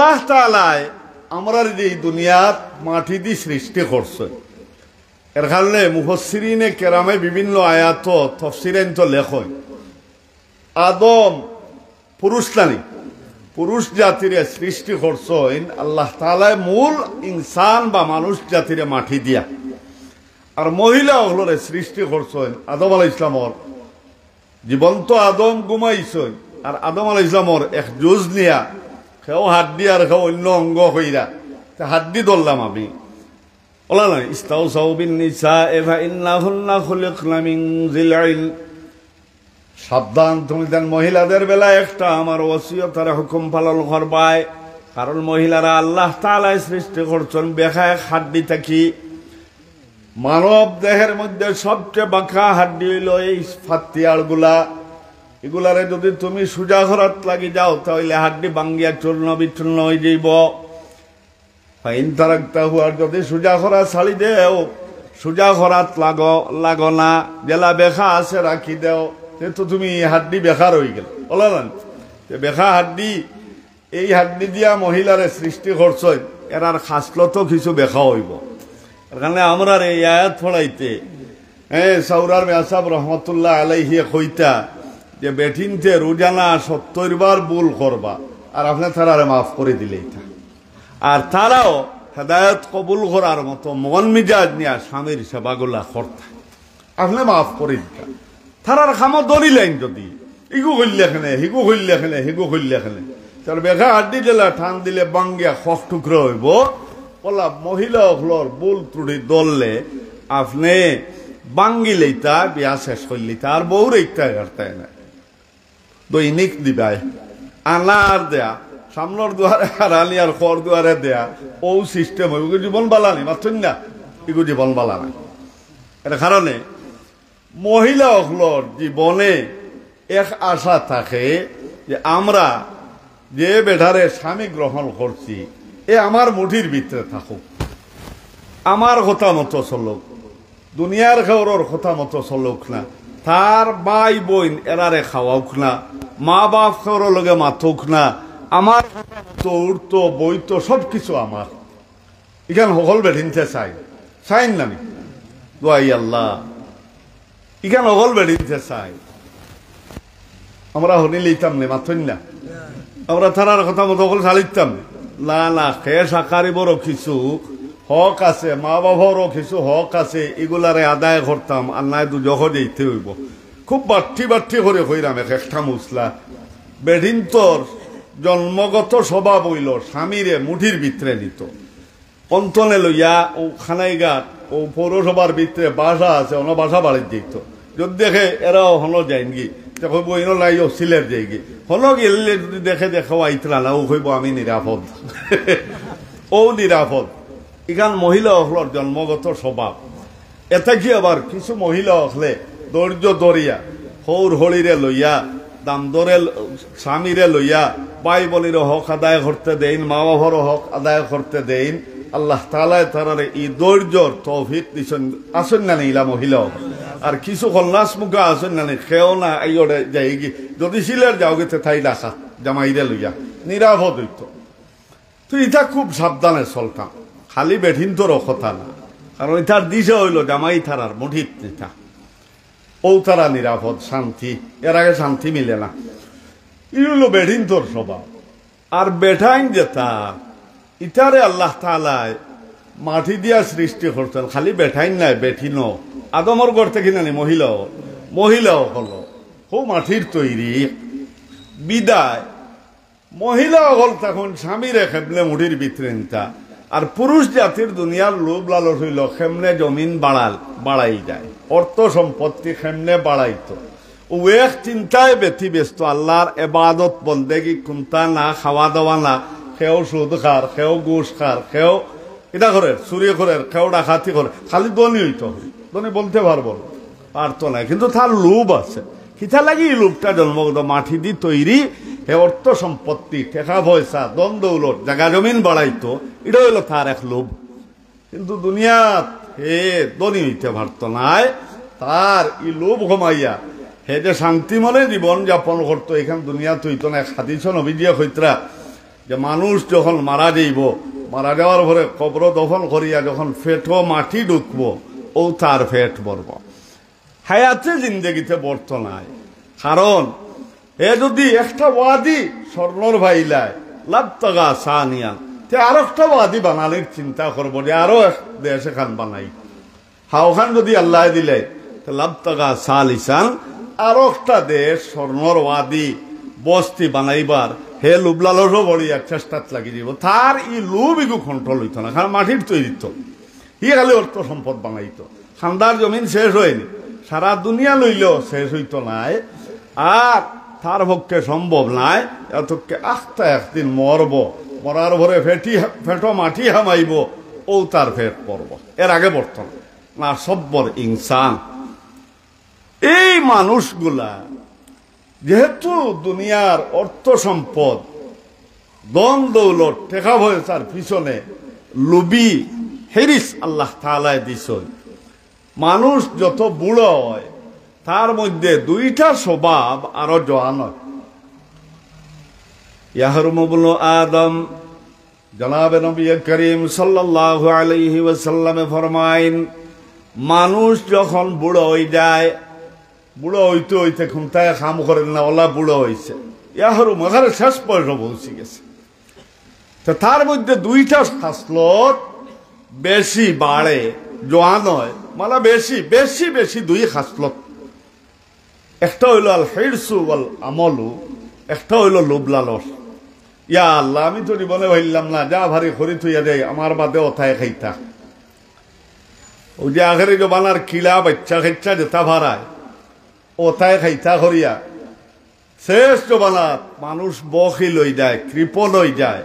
আল্লাহ তাআলায় আমরা যে দুনিয়াত মাটি দিয়ে সৃষ্টি করছে এর কারণে মুফাসসিরিনে কেরামে বিভিন্ন আয়াত তাফসীরেন তো লেখয় আদম পুরুষ নারী পুরুষ জাতিরে সৃষ্টি করছেন আল্লাহ তাআলায় মূল ইনসান বা মানুষ জাতিরে মাটি দিয়া আর মহিলা হলরে সৃষ্টি করছেন আদম আলাইহিস সালামর জীবন্ত আদম ঘুমাইছেন আর আদম আলাইহিস সালামর এক জুজ নিয়া কেউ হাড্ডি আর কেউ অন্য অঙ্গ হইরা হাড্ডি ধরলাম আমি ওলা নয় ইস্তাউসাউ বিন নিসাএ ফাইন্নাহুন্না খুলিকনা মিন যিলইন সাবধান তুমি দেন মহিলাদের বেলায় একটা আমার ওসিয়ত আর হুকুম পালন করবাই কারণ মহিলারা আল্লাহ তাআলাই সৃষ্টি করছেন বেখা এক হাড্ডি থাকি মানব দেহের মধ্যে সবচেয়ে বাঁকা হাড্ডি হইল এই ফাতিয়াড়গুলা এগুলারে যদি তুমি সোজা ঘরাত লাগি যাও তাহলে হাড্ডি ভাঙ্গিয়া চূর্ণ বিচূর্ণ হয়ে যাইব ফাইন তারাকতাহু আর যদি সোজা ঘরা ছাড়ি দেও সোজা ঘরাত লাগো না জেলা বেখা আছে রাখি দেও তো তুমি হাড্ডি বেকার হয়ে গেল বললেন বেখা হাড্ডি এই হাড্ডি দিয়া মহিলারে সৃষ্টি করছে এরার খাসলত কিছু বেখা হইব এখানে আমরা এই আয়াত পড়াইতে সৌরার মেয়াসাব রহমতুল্লাহ আলাইহি কইতা যে বেঠিনতে রোজানা 70 বার ভুল করবা আর আপনি তারারে মাফ করে দিলে আর তারাও হেদায়ত কবুল করার মতো মন মিজাজ নিয়ে স্বামীর সেবাগুলা করতে আপনি মাফ করে দিতা তারার খামো দরিলেন যদি ইগু হইলে খেলে হিগু হইলে খেলে হিগু হইলে খেলে তার বেখা হাড্ডি দিলে টান দিলে বাঙ্গিয়া খক টুকরো হইব বলা মহিলা হলর বুল ত্রুটি দললে আপনি বাঙ্গি লইতা বিয়া শেষ করলিতা আর বউ রেখতা করতায় না দৈনিক দিবাই আনার দেয়া সামনের দুয়ারে হারালি আর খর দুয়ারে দেয়া ও সিস্টেম হইব জীবন বালানি মাত্রই না ইগু জীবন বালানা এটা কারণে মহিলা হলর জীবনে এক আশা থাকে যে আমরা যে বেটারে স্বামী গ্রহণ করছি এ আমার মুঠির ভিতরে থাকুক আমার কথা মতো চলুক দুনিয়ার খাওয়ার কথা মতো চলুক না তার ভাই বোন এরারে খাওয়াউক না মা বাপ খাওয়ার লগে মাথুক না আমার তো উঠতো বইতো সবকিছু আমার এখানে সকল বেঠিনতে চাই নামি দোয়াই আল্লাহ এখানে সকল বেঠিনতে চাই আমরা হনি লইতাম না মাথুন না আমরা তারার কথা মতো সকল চালিতাম না না খেয়ে সাকারিবরও কিছু হক আছে মা বাবারও কিছু হক আছে এগুলারে আদায় করতাম আর নাই দুজহ যেতে হইব খুব বাট্টি করে হইরাম একটা মুসলা বেডিন তোর জন্মগত স্বভাব হইল স্বামীরে মুঠির ভিতরে নিত অন্তনে লইয়া ও খানাইঘাট ও পৌরসভার ভিতরে বাসা আছে অন্য বাসা বাড়ির যেত যদি দেখে এরাও হলো যায়নি কইব ইনো নাই ও সিলের যাইগি হলো গেলে যদি দেখে দেখো আইতরা না ও কইব আমি নিরাপদ ও নিরাপদ এখান মহিলা হলর জন্মগত স্বভাব এতে কি আবার কিছু মহিলা হলে ধৈর্য দরিয়া হৌর হলিরে লইয়া দাম দরে স্বামীরে লইয়া ভাই বোনের হক আদায় করতে দেন মা বাবার হক আদায় করতে দেন আল্লাহ তাআলা তারারে এই ধৈর্যর তৌফিক দিছেন আসেন না ইলা মহিলা আর কিছু কল্যাস মুখা আসেন না খেও না আইরে যাইগি যদি সিলের যাও গেতে থাই রাখা জামাইরে লইয়া নিরাপদ হইত তো এটা খুব সাবধানে চলতাম খালি বেঠিন তোর কথা না কারণ এটার দিশে হইল জামাই থারার মুঠিত নেতা ও তারা নিরাপদ শান্তি এর আগে শান্তি মিলে না ই হইল বেঠিন তোর স্বভাব আর বেঠাইন যেতা ইটারে আল্লাহ তাআলায় মাটি দিয়া সৃষ্টি করতেন খালি বেঠাইন নাই বেঠিনও আদমর ঘর থেকে নানি মহিলাও হলো হো মাটির তৈরি বিদায় মহিলা হল তখন স্বামীরে খেমলে মুঠির ভিতরে নিতা আর পুরুষ জাতির দুনিয়ার লোভ লালস হইল খেমনে জমিন বাড়াই যায় অর্থ সম্পত্তি খেমনে বাড়াইতো ও এক চিন্তায় ব্যস্ত আল্লাহর এবাদত বন্দেগি কোনটা না খাওয়া দাওয়া না খেও সুদ খার খেও গোস খার খেও এটা করে চুরি করে খেও ডাকাতি করে খালি ধনী হইতো ধনী বলতে পারতো না কিন্তু তার লোভ আছে কিতা লাগি এই লোভটা জন্মগত মাটি দি তৈরি হে অর্থ সম্পত্তি টাকা পয়সা দন দৌলত জায়গা জমিন বাড়াইতো এটা হইল তার এক লোভ কিন্তু দুনিয়াত হে ধনী হইতে পারতো নাই তার এই লোভ কমাইয়া হে যে শান্তি মনে জীবন যাপন করতো এখান দুনিয়াত হইতো না হাদিস নবী দিয়া হইতরা যে মানুষ যখন মারা যাইব, মারা যাওয়ার পরে কবর দফন করিয়া যখন ফেটো মাটি ঢুকব, ও তার ফেট বলব। হায়াতে জিন্দগিতে বর্ত নাই। কারণ এ যদি একটা ওয়াদি স্বর্ণর ভাইলায় লাভ টাকা চা নিয়ান, তে আর একটা ওয়াদি বানালির চিন্তা করবো যে আরো দেশ এখান বানাই। হাওখান যদি আল্লাহ দিলে লাভ টাকা চা লিসান, আরো একটা দেশ স্বর্ণর ওয়াদি বস্তি বানাইবার হে লুবলালসও বড়িয়া চেষ্টাত লাগি যাব। তার ই লুব ইগু কন্ট্রোল হইত না, কারণ মাটির তৈরি তো ই খালি অর্থ সম্পদ বানাইত। খান্দার জমিন শেষ হয়নি, সারা দুনিয়া লইলেও শেষ হইত নাই। আর তার পক্ষে সম্ভব নাই এতকে আস্তা একদিন মরব, মরার ভরে ফেটো মাটি হামাইব, ও তার ফেট পড়ব। এর আগে বর্তমান না সব্বর ইনসান। এই মানুষগুলা যেহেতু দুনিয়ার অর্থ সম্পদ, দন দৌলত, টেকা পয়সার পিছনে লুবি হেরিস আল্লাহ তাআলাই দিছ। মানুষ যত বুড়ো হয় তার মধ্যে দুইটা স্বভাব আরো জোয়ান হয়। ইয়াহরুমু ইবনু আদম, জনাবে নবী করিম সাল্লাল্লাহু আলাইহি ওয়াসাল্লামে ফরমাইন, মানুষ যখন বুড়ো হয়ে যায়, বুড়ো হইতে হইতে খুঁটায় কাম করেন না, ওলা বুড়ো হয়েছে, ইয়াহরুম এখানে শেষ পয়সা পৌঁছে গেছে। তো তার মধ্যে দুইটা খাসলত বেশি বাড়ে, জোয়ান হয়, মানে বেশি বেশি বেশি দুই খাসলত। একটা হইল আল হিরসু ওয়াল আমলু, একটা হইল লোভ লালস। ইয়া আল্লাহ, আমি তো জীবনে ভাবলাম না, যা ভারী খরি থইয়া দেয় আমার বাদে ওথায় খাইতা। ওই যে আখেরি জবানার কিলা বাচ্চা খাইচা যেতা ভাড়ায় ওথায় খাইতা করিয়া শেষ জবানাত মানুষ বখিল হয়ে যায়, কৃপণ হয়ে যায়,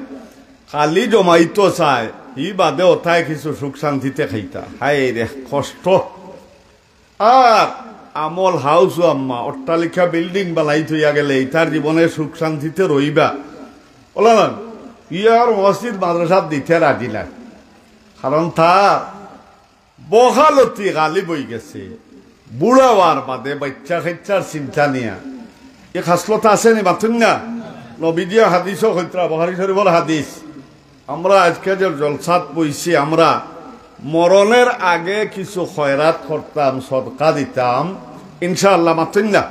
খালি জমাইতো চায়, ই বাদে ওথায় কিছু সুখ শান্তিতে খাইতা। হায় রে কষ্ট। আর আমল হাউস আম্মা অট্টালিকা বিল্ডিং বানাই থইয়া গেলে তার জীবনে সুখ শান্তিতে রইবা বলা না, ইয়ার মসজিদ মাদ্রাসাত দিতে রাজি না। কারণ তার বহালতি গালি বই গেছে, বুড়াওয়ার বাদে বাচ্চা খাইচার চিন্তা নিয়া। এ খাসলত আছে নি মাতুন না? নবীজিয়া হাদিসও হইত্রা, বুখারী শরীফের হাদিস। আমরা আজকে যে জলসাত বইছি, আমরা মরণের আগে কিছু খয়রাত করতাম, সদকা দিতাম ইনশাআল্লাহ, মাতুন না?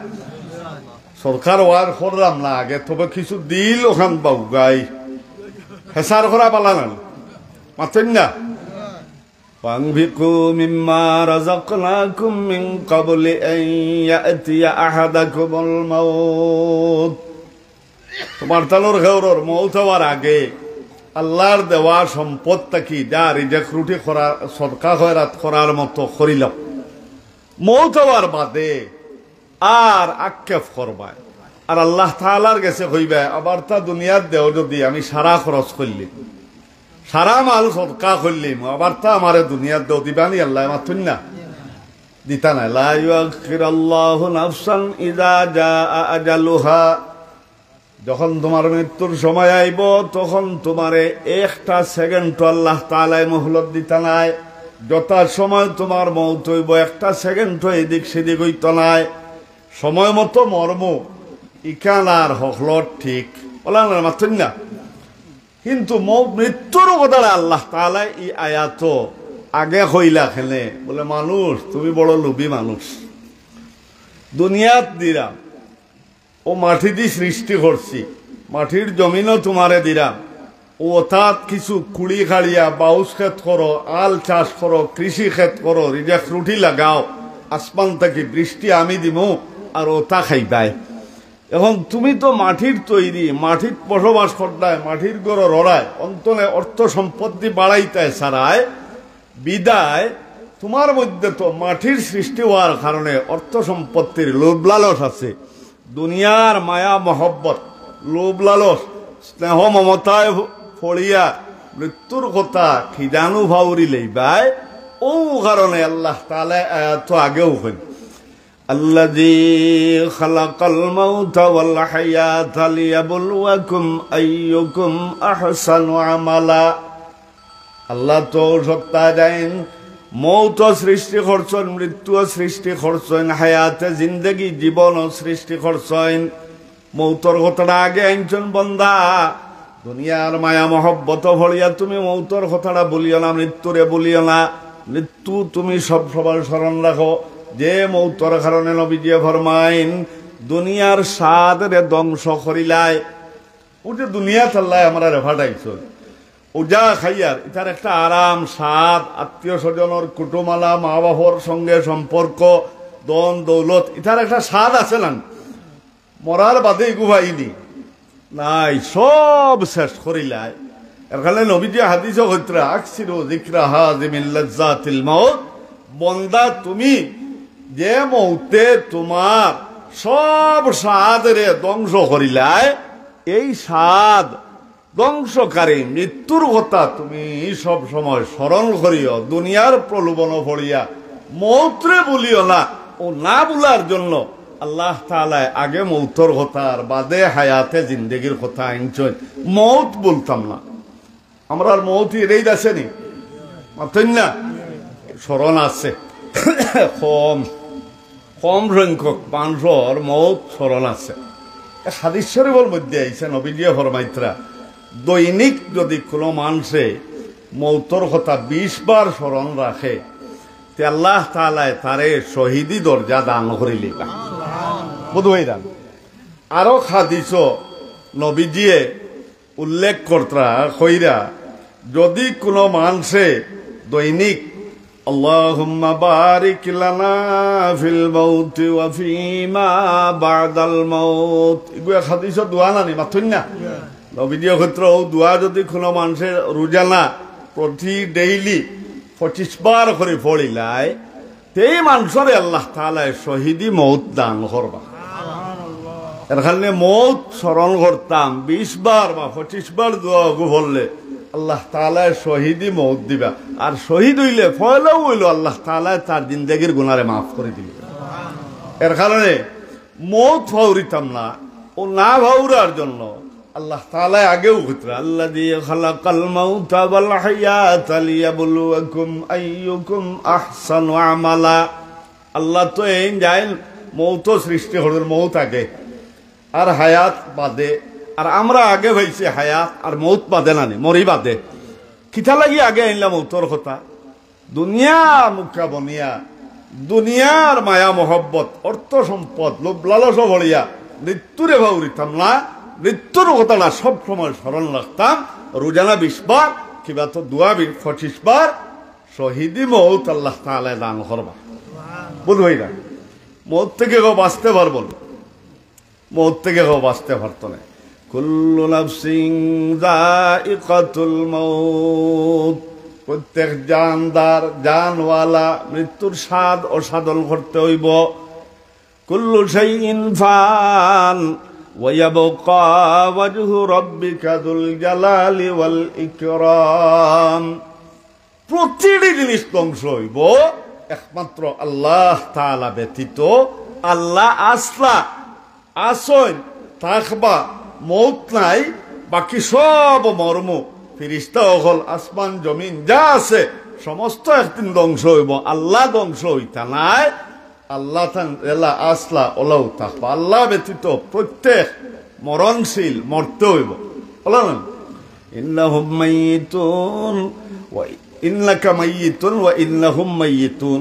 সরকার ওয়ার করলাম না আগে, তবে কিছু দিল ওখান বাউগাই হেসার করা পালা না, মাতুন না? ফানফিকু মিম্মা রাযাকনাকুম মিন ক্বাবলি আন ইয়াতিয়া আহাদাকুমুল মাউত। তোমার তানোর ঘরের মউত হওয়ার আগে আল্লাহর দেওয়া সম্পদটা কি যা রিজেক রুটি করা, সদকা খয়রাত করার মতো করিল। মউত হওয়ার বাদে আর আক্ষেপ করবাই, আর আল্লাহ তাআলার কাছে কইবা, আবার তা দুনিয়ার দেও যদি আমি সারা খরচ করলিম, সারা মাল সদকা করলিম, আবার তা আমারে দুনিয়ার দেও দিবানি আল্লাহ? মাতুন না? দিতা নাই। লা ইউআখিরুল্লাহু নাফসান ইযা জাআ আজালুহা। যখন তোমার মৃত্যুর সময় আইব তখন তোমারে একটা সেকেন্ড আল্লাহ তাআলাই মোহলত দিতা নাই। যথা সময় তোমার মৌত হইব, একটা সেকেন্ড এদিক সেদিক হইত নাই, সময় মতো মর্ম ইকান আর হকলত ঠিক বলা না, মাতুন না? কিন্তু মৃত্যুর কথা আল্লাহ তাআলা এই আয়াত আগে কইলা খেলে, বলে মানুষ তুমি বড় লোভী মানুষ, দুনিয়াত দিরাম, ও মাটি দিয়ে সৃষ্টি করছি, মাটির জমিনও তোমারে দিরাম, ও অর্থাৎ কিছু কুড়ি খাড়িয়া বাউস ক্ষেত করো, আল চাষ করো, কৃষি ক্ষেত করো, রিজেক রুটি লাগাও, আসমান থেকে বৃষ্টি আমি দিমু আর ওটা খাইবাই। এখন তুমি তো মাটির তৈরি, মাটির বসবাস করতায়, মাটির গড় রড়ায়, অন্তনে অর্থ সম্পত্তি বাড়াইতায় সারায়, বিদায় তোমার মধ্যে তো মাটির সৃষ্টি হওয়ার কারণে অর্থ সম্পত্তির লোভ লালস আছে, দুনিয়ার মায়া মহব্বত, লোভ লালস, স্নেহ মমতায় ফড়িয়া মৃত্যুর কথা খিজানু ভাউরি লইবাই। ও কারণে আল্লাহ তাআলা আয়াত আগেও কইন, আল্লাযী খালাকাল মাউতা ওয়াল হায়াতা লিয়াবলুয়াকুম আইয়ুকুম আহসানু আমালা। আল্লাহ তো সত্তা জানেন, মৌত সৃষ্টি করছেন, মৃত্যু সৃষ্টি করছেন, হায়াতে জিন্দগি জীবন সৃষ্টি করছেন। মৌতর কথাটা আগে আনছেন বন্দা, দুনিয়ার মায়া মহব্বত ভরিয়া তুমি মৌতর কথাটা বলিও না, মৃত্যুরে বলিও না। মৃত্যু তুমি সব সবার স্মরণ রাখো, যে মৌতর কারণে নবীজি ফরমাইন দুনিয়ার স্বাদ রে ধ্বংস করিলায়। ও যে দুনিয়া চাল্লায় আমরা রেফাটাইছ ওজা খাইয়ার এটার একটা আরাম স্বাদ, আত্মীয় স্বজনের কুটুমালা, মা বাবার সঙ্গে সম্পর্ক, দন দৌলত, এটার একটা স্বাদ আছে না? মরার বাদে গুভাইনি নাই, সব শেষ করিলায়। এর কারণে নবীজি হাদিসে হইতরা আকসিরু যিকরা হাযিমিল লাজ্জাতিল মাউত, বন্দা তুমি যে মৌতে তোমার সব স্বাদ রে ধ্বংস করিলায়, এই স্বাদ ধ্বংসকারী মৃত্যুর কথা তুমি সব সময় স্মরণ করিও। দুনিয়ার প্রলোভন পড়িয়া মৌতরে বলিও না। ও না বলার জন্য আল্লাহ তাআলা আগে মৌতর কথা আর বাদে হায়াতে জিন্দেগির কথা আনছেন। মৌত বলতাম না আমরা, আর মৌত এরেই আসেনি মাতেন না, স্মরণ আছে কম কম সংখ্যক মানুষের মৌত স্মরণ আছে। হাদিস শরীফের মধ্যে আইছে নবীজি ফরমাইতরা দৈনিক যদি কোনো মানুষে মৌতর কথা 20 বার স্মরণ রাখে তে আল্লাহ তাআলা তারে শহীদি দরজা দান করিলিবা। বুঝবাই দান। আরো হাদিস নবীজিয়ে উল্লেখ করতরা কইরা যদি কোনো মানুষে দৈনিক আল্লাহুম্মা বারিক লানা ফিল মাউতি ওয়া ফিমা বাদাল মাউত, এগুলো হাদিস দোয়া নানি মাথুন না। নবীজির ক্ষেত্রে ও দোয়া যদি কোনো মানুষের রোজানা প্রতি ডেইলি 25 বার করে পড়িলায়, সেই মানুষের আল্লাহ তাআলা শহীদি মৌত দান করবা। এর কারণে মৌত স্মরণ করতাম 20 বার বা 25 বার দোয়া বললে আল্লাহ তাআলা শহীদি মৌত দিবা। আর শহীদ হইলে ফয়লাও হইল আল্লাহ তাআলা তার জিন্দেগির গুনারে মাফ করে দিল। এর কারণে মৌত ফাউরিতাম না। ও না ভাউরার জন্য আল্লাহ তাআলা আগেও কইতরা আল্লাযী খালাকাল মাউতা ওয়াল হায়াতা লিয়াবলুয়াকুম আইয়ুকুম আহসানু আমালা। আল্লাহ তো এই জাইল মৌত সৃষ্টি হল, মৌত আগে আর হায়াত বাদে। আর আমরা আগে ভাইছি হায়াত আর মৌত বাদে নানি, মরি বাদে। কিতা লাগি আগে আইনলাম মৌতর কথা? দুনিয়া মুখা বনিয়া দুনিয়ার মায়া মহব্বত, অর্থ সম্পদ, লোভ লালসা ভরিয়া মৃত্যুরে ভাউরিতাম না। মৃত্যুর কথাটা সব সময় স্মরণ রাখতাম। রোজানা 20 বার, কিবা তো দোয়া 25 বার, শহীদি মৌত আল্লাহ তাআলা দান করবা। বুঝবই না মৌত থেকে কেউ বাঁচতে পারবো না, মৌত থেকে কেউ বাঁচতে পারতো না। কুল্লু নাফসিন যায়িকাতুল মাউত, প্রত্যেক জানদার জানওয়ালা মৃত্যুর স্বাদ অসাধন করতে হইব। কুল্লু শাইইন ফান ওয়া ইয়াবকা ওয়াজহু রাব্বিকা যুল জালালি ওয়াল ইকরাম। প্রতিটি জিনিস ধ্বংস হইব, একমাত্র আল্লাহ তাআলা ব্যতীত। আল্লাহ আসলা আসন থাকবা, মৌত নাই, বাকি সব মর্ম ফিরিস্তা অকল আসমান জমিন যা আছে সমস্ত একদিন ধ্বংস হইব। আল্লাহ ধ্বংস হইতা নাই, আল্লাহ এলা আসলা ওলাও থাকবা। আল্লাহ ব্যতীত প্রত্যেক মরণশীল, মরতে হইব। ইন্নাহুম মাইয়িতুন ওয়া ইন্নাকা মাইয়িতুন ওয়া ইন্নাহুম মাইয়িতুন।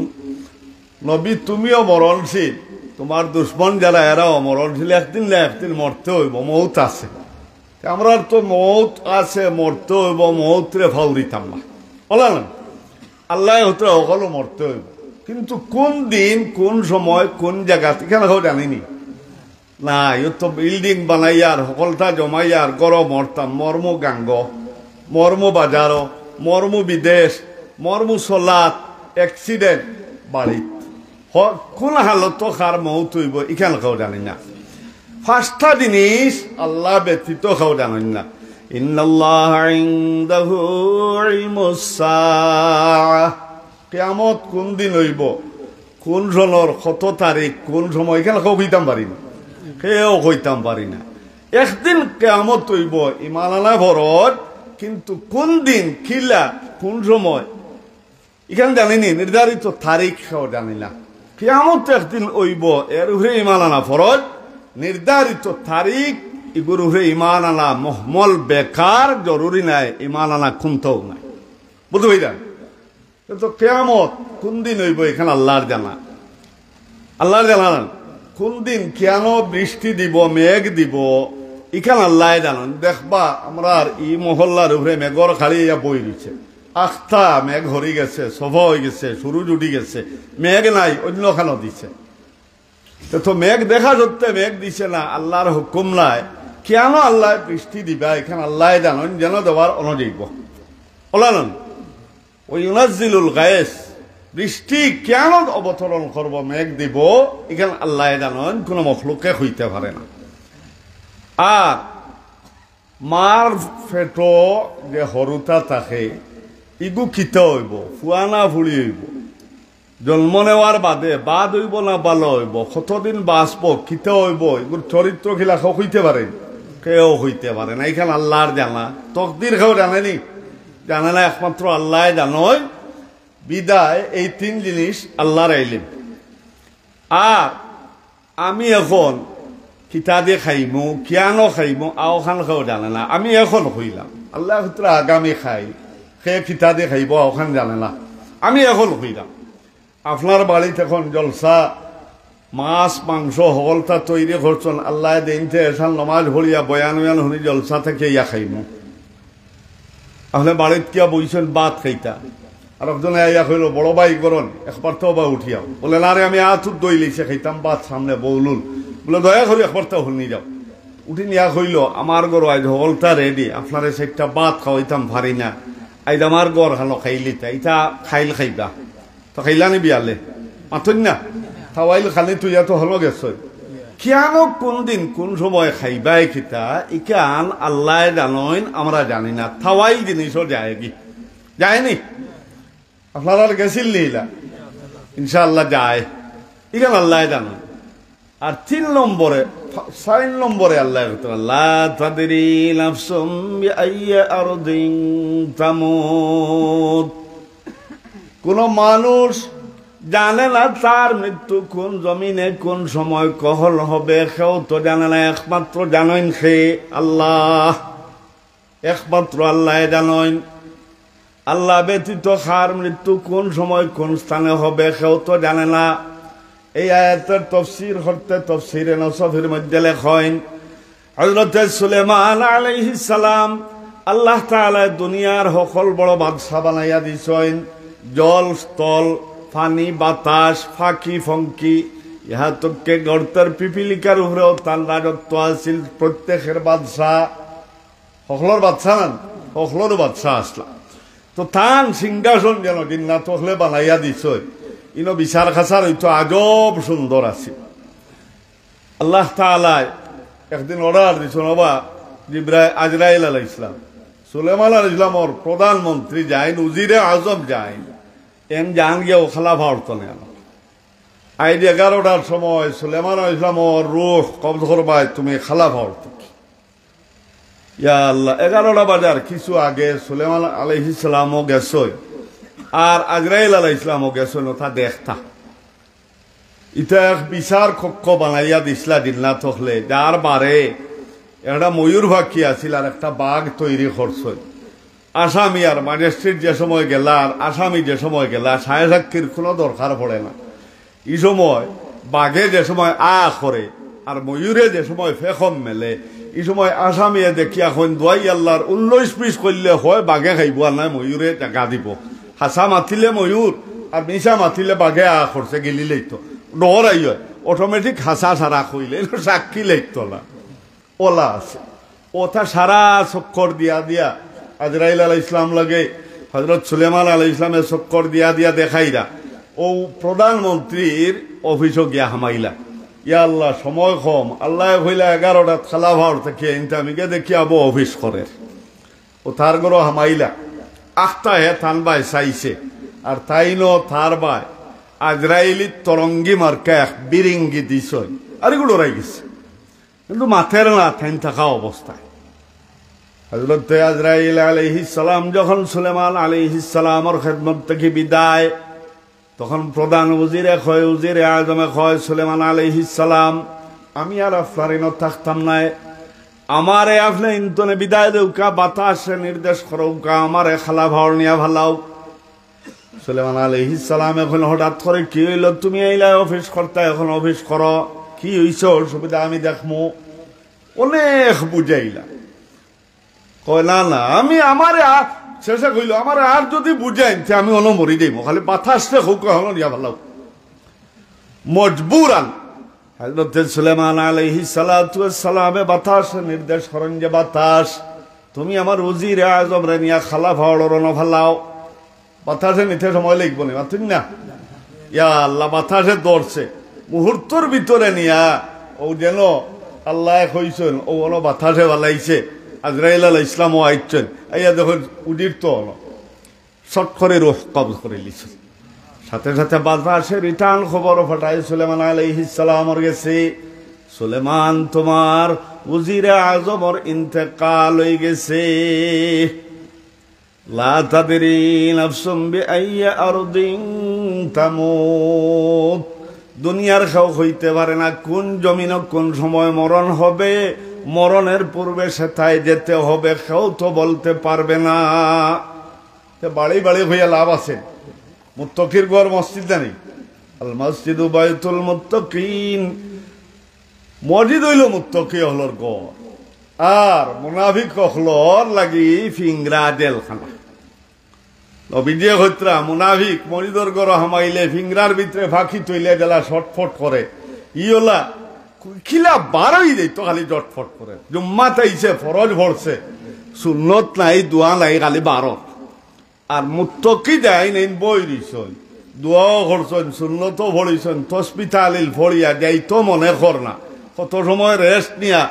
নবী তুমিও মরণশীল, তোমার দুশ্মন যারা এরাও মরণশীল, একদিন না একদিন মরতে হইব, মৌত আছে। আমরা তো মৌত আছে, মরতে হইব, মৌতরে ফাউরিতাম না। বলেন আল্লাহ হতে সকলো মরতে হইব, কিন্তু কোন দিন কোন সময় কোন জায়গা এখানে কেউ জানিনি না। ইও তো বিল্ডিং বানাইয়ার সকলটা জমাইয়ার গড় মরতাম। মর্ম গাঙ্গ, মর্ম বাজার, মর্ম বিদেশ, মর্ম সলাত, অ্যাক্সিডেন্ট বাড়িত, কোন হালত কার মৌত হইব এখানে কেউ জানি না। 5টা জিনিস আল্লাহ ব্যতীত কেউ জানেন না। ইন্নাল্লাহা ইনদাহু ইলমুস সাআহ, কিয়ামত কোন দিন হইব, কোন সনের কত তারিখ, কোন সময়, এখানে কেউ কইতাম পারি না, কেউ কইতাম পারি না। একদিন কিয়ামত হইব ইমান আনা ভরত, কিন্তু কোন দিন কিলা কোন সময় এখানে জানিনি, নির্ধারিত তারিখ কেউ জানি না। কিয়ামত একদিন হইব, এর উপরে ইমান আনা ফরজ। নির্ধারিত তারিখ ইগুর উপরে ইমান আনা মহমল বেকার জরুরি নাই, ইমান আনা খুনতেও নাই। বুঝতে পাইলেন? তো কেয়ামত কোন দিন হইব এখানে আল্লাহর জানা, আল্লাহর জানান। কোন দিন কেন বৃষ্টি দিব, মেঘ দিব, এখানে আল্লাহ জানান। দেখবা আমরা ই মহল্লার উপরে মেঘর খালি বই রয়েছে, আখটা মেঘ হরি গেছে, সভা হয়ে গেছে, সূরজ উঠি গেছে, মেঘ নাই, অন্য খানো দিছে। তো মেঘ দেখা সত্ত্বে মেঘ দিছে না, আল্লাহর হুকুম নাই। কেন আল্লাহ বৃষ্টি দিবা এখানে আল্লাহ জানেন, যেন দেওয়ার অনুযায়ী ওলানন ওই ইউনাজ্জিলুল গায়েস, বৃষ্টি কেন অবতরণ করব, মেঘ দিব এখানে আল্লাহ জানেন, কোনো মখলুকে হইতে পারে না। আর মার ফেটো যে হরুতা থাকে ইগু কিতে হইব, ফুয়ানা ফুড়ি হইব, জন্ম নেওয়ার বাদ হইব না ভালো হইব, কতদিন বাঁচব, কিতে হইব, এগুলো চরিত্র খিলা হইতে পারে, কেউ হইতে পারে না। এখানে আল্লাহর জানা, তকদির কেউ জানেনি, জানে না, একমাত্র আল্লাহ জানয়। বিদায় এই তিন জিনিস আল্লাহর ইলম। আর আমি এখন কিতা দিয়ে খাইমু, কেন খাইমু, আওখান কেউ জানে না। আমি এখন হইলাম, আল্লাহ আগামী খাই, সে কিতা দিয়ে খাইব আওখান জানে না। আমি এখন হইলাম, আপনার বাড়িতে এখন জলসা, মাছ মাংস হলতা তৈরি করছেন, আল্লাহ দিনতে এসান নমাজ ভরিয়া বয়ান বয়ান শুনি জলসা থেকে ইয়া খাইমু। আপনি বাড়িত কিয়া বইছেন বাত খাইতা, আর একজনে ইয়া কইল বড় ভাই করন একবার তো বা উঠিয়াও, বলে না রে আমি আতুর দই লিছে খাইতাম, বাত সামনে বৌলুল, বলে দয়া করি একবার তো হল নিয়ে যাও। উঠি নিয়া কইল আমার গর আজ হলতা রেডি, আপনারে সেটা বাত খাওয়াইতাম পারি না, আইজ আমার গর হানো খাইলিতা, ইটা খাইল খাইবা, তো খাইলা নি বিয়ালে মাথুন না, খাওয়াইল খালি তুই তো হলো গেছ। কেন কোন দিন কোন সময় খাইবাই খিতা ইকান আল্লাহ জানইন, আমরা জানি না। থাওয়াইল জিনিসও যায় কি যায়নি, আপনারা গেছিল নিলা ইনশাআল্লাহ যায়, ইকান আল্লাহ জানইন। আর 3 নম্বরে 4 নম্বরে আল্লাহ লা তাদরি নাফসুম বিআইয়ি আরদিন তামুত, কোন মানুষ জানে না তার মৃত্যু কোন জমিনে কোন সময় কখন হবে, কেউ তো জানে না, একমাত্র জানেন সে আল্লাহ, একমাত্র আল্লাহ জানেন। আল্লাহ ব্যতীত কার মৃত্যু কোন সময় কোন স্থানে হবে কেউ তো জানে না। এই আয়াতের তফসির করতে তফসিরে নসফের মধ্যে লেখেন হযরত সুলাইমান আলাইহিস সালাম আল্লাহ তাআলা দুনিয়ার সকল বড় বাদশা বানাইয়া দিছেন, জল স্থল পানি বাতাস ফাঁকি ফঙ্কি, ইহা তোকে গর্তের পিপিলিকার উপরেও তার রাজত্ব আছিল। প্রত্যেকের বাদশাহ, সকলের বাদশা না, সকলের বাদশা আসলা। তো তান সিংহাসন যেন জিন্নাত হলে বানাইয়া দিছ, ইনো বিচার খাসার হইতো আজব সুন্দর আছে। আল্লাহ তাআলা একদিন অর্ডার দিছেন, বাবা আজরাইল আলাইহিস সালাম, সুলাইমান আলাইহিস সালামর প্রধানমন্ত্রী যাইন, উজিরে আজম যাইন, এন জান গিয়া ওখালা ভারত নেন। আইডি 11টার সময় সুলাইমান আলাইহিস সালামর রূহ কবজ করবাই, তুমি খালা ভারত। ইয়া আল্লাহ, 11টা বাজার কিছু আগে সুলাইমান আলাইহিস সালামও গেছই, আর আজরাইল আলাইহিস সালামও গেছই, তা দেখতা। ইটা এক বিচার কক্ষ বানাইয়া দিছিলা দিল্লাত হলে, যার বারে একটা ময়ূর পাখি আছিল আর একটা বাঘ তৈরি করছই। আসামি আর ম্যাজিস্ট্রেট যে সময় গেলা, আর আসামি যে সময় গেলা, সাহেব সাক্ষীর কোনো দরকার পড়ে না। এই সময় বাঘে যে সময় করে আর ময়ূরে যে সময় ফেখম মেলে, এই সময় আসামিয়ে দেখি এখন দোয়াই আল্লাহর 19 পিস করলে হয় বাঘে খাইব, আর নাই ময়ূরে টাকা দিব। হাসা মাতিলে ময়ূর আর মিশা মাতিলে বাঘে করছে গেলি লইতো ডরাই হয়, অটোমেটিক হাসা সারা কইলে সাক্ষী লইতো না। ওলা আছে ওটা সারা চক্কর দিয়া দিয়া আজরাইল আলাইহিস সালাম লাগে হযরত সুলাইমান আলাইহিস সালামের চক্কর দিয়া দিয়া দেখাইরা ও প্রধানমন্ত্রীর অফিসও গিয়া হামাইলা। ইয়া আল্লাহ, সময় কম, আল্লাহ হইলা 11টা খালা ভার থেকে ইন্টামিকে দেখি আবো অফিস করে, ও তার গরো হামাইলা। আখটা হে থান বাই চাইছে, আর তাই ন তার বাই আজরাইলি তরঙ্গি মার্কা এক বিরিঙ্গি দিছ, আর এগুলো রাই গেছে, কিন্তু মাথের না থাইন থাকা অবস্থায়। হযরত আজরাইল আলাইহিস সালাম যখন সুলাইমান আলাইহিস সালামের খেদমত থেকে বিদায়, তখন প্রধান উজিরে কয়, উজিরে আজমে কয়, সুলাইমান আলাইহিস সালাম আমি আর আপনার থাকতাম নাই, আমারে আপনি ইন্তনে বিদায় দেউকা, বাতাসে নির্দেশ করৌকা, আমারে খালা ভাওর নিয়া ভালাও। সুলাইমান আলাইহিস সালাম এখন হঠাৎ করে কি হইল, তুমি এইলা অফিস করতে, এখন অফিস করো, কি হইছে অসুবিধা আমি দেখমু। অনেক বুঝাইলা, কয় না না আমি আমারে শেষে কইল আমার আর যদি বুঝাইন আমি অন মরি যাইব, খালি বাতাসে হোক হলো নিয়া ভালাও। মজবুরান হযরত সুলাইমান আলাইহিস সালাতু ওয়াস সালামে বাতাসে নির্দেশ করেন যে বাতাস তুমি আমার ওজির আজম রে নিয়া খালা ভাওড়র ন ভালাও। বাতাসে নিতে সময় লাগবে না, মাতুন না। ইয়া আল্লাহ, বাতাসে দৌড়ছে মুহূর্তর ভিতরে নিয়া, ও যেন আল্লাহ কইছেন ও অন বাতাসে ভালাইছে। আজরাইল আলাইহিস সালামও আইছেন, আইয়া দেখুন উদির তো হলো শট করে রূহ কবজ করে লিছে। সাথে সাথে বাতাসে রিটার্ন খবর ফাটাই সুলাইমান আলাইহিস সালামর গেছে, সুলাইমান তোমার উজিরে আজমর ইন্তেকাল হয়ে গেছে। লা তাদরি নাফসুম বিআইয়ি আরদিন তামুত, দুনিয়ার কেউ হইতে পারে না কোন জমিন কোন সময় মরণ হবে, মরণের পূর্বে সেথায় যেতে হবে কেউ তো বলতে পারবে না। বাড়ি বাড়ি হইয়া লাভ আছে, মুত্তাকির ঘর মসজিদ নেই, আল মসজিদু বাইতুল মুত্তাকিন, মসজিদ হইল মুত্তাকি হলর ঘর, আর মুনাফিক হলর লাগি ফিংরা জেলখানা। নবীজি হইত্রা মুনাফিক মসজিদর ঘর হামাইলে ফিংরার ভিতরে ফাঁকি তৈলে গেলা শটফট করে, ইওলা খিলা বারোই দেয় তো খালি জটফট করে। জুম্মা তাইছে ফরজ ভরছে, সুন্নত নাই দোয়া নাই, খালি বারো। আর মুত্তাকি দেয় নেই বই দিছন, দোয়াও করছেন, সুন্নতও ভরিছেন, তসবি তাহলিল ভরিয়া যাই তো মনে কর না, কত সময় রেস্ট নিয়া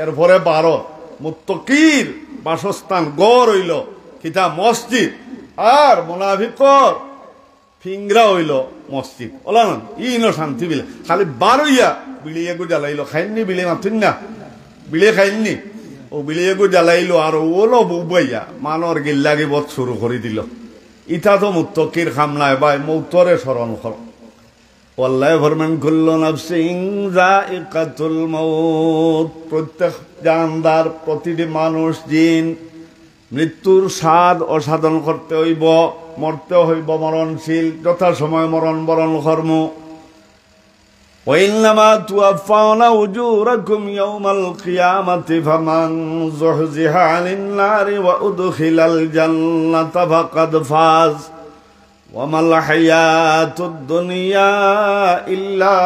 এরপরে বারো। মুত্তাকির বাসস্থান গড় হইল কিতা মসজিদ, আর মুনাফিকর ফিংরা হইল মসজিদ। ওলা না ইনো শান্তি বিলে খালি বারইয়া বিলিয়ে গু জ্বালাইলো, খাইননি বিলে মাথুন না, বিলে খাইননি, ও বিলিয়ে গু জ্বালাইলো, আর ওলো বুবাইয়া মানর গিল্লাগি বধ শুরু করে দিল। ইটা তো মুত্তাকির খামলায় বাই মৌতরে স্মরণ কর। আল্লাহ ফরমান কুল্লু নাফসিন যায়িকাতুল মাউত, প্রত্যেক জানদার প্রতিটি মানুষ জিন মৃত্যুর স্বাদ অসাধন করতে হইব, মরতে হইব, মরণশীল, যথাসময় মরণ বরণ কর্ম। وإنما توفون أجوركم يوم القيامة فمن زحزح عن النار وأدخل الجنة فقد فاز وما الحياة الدنيا إلا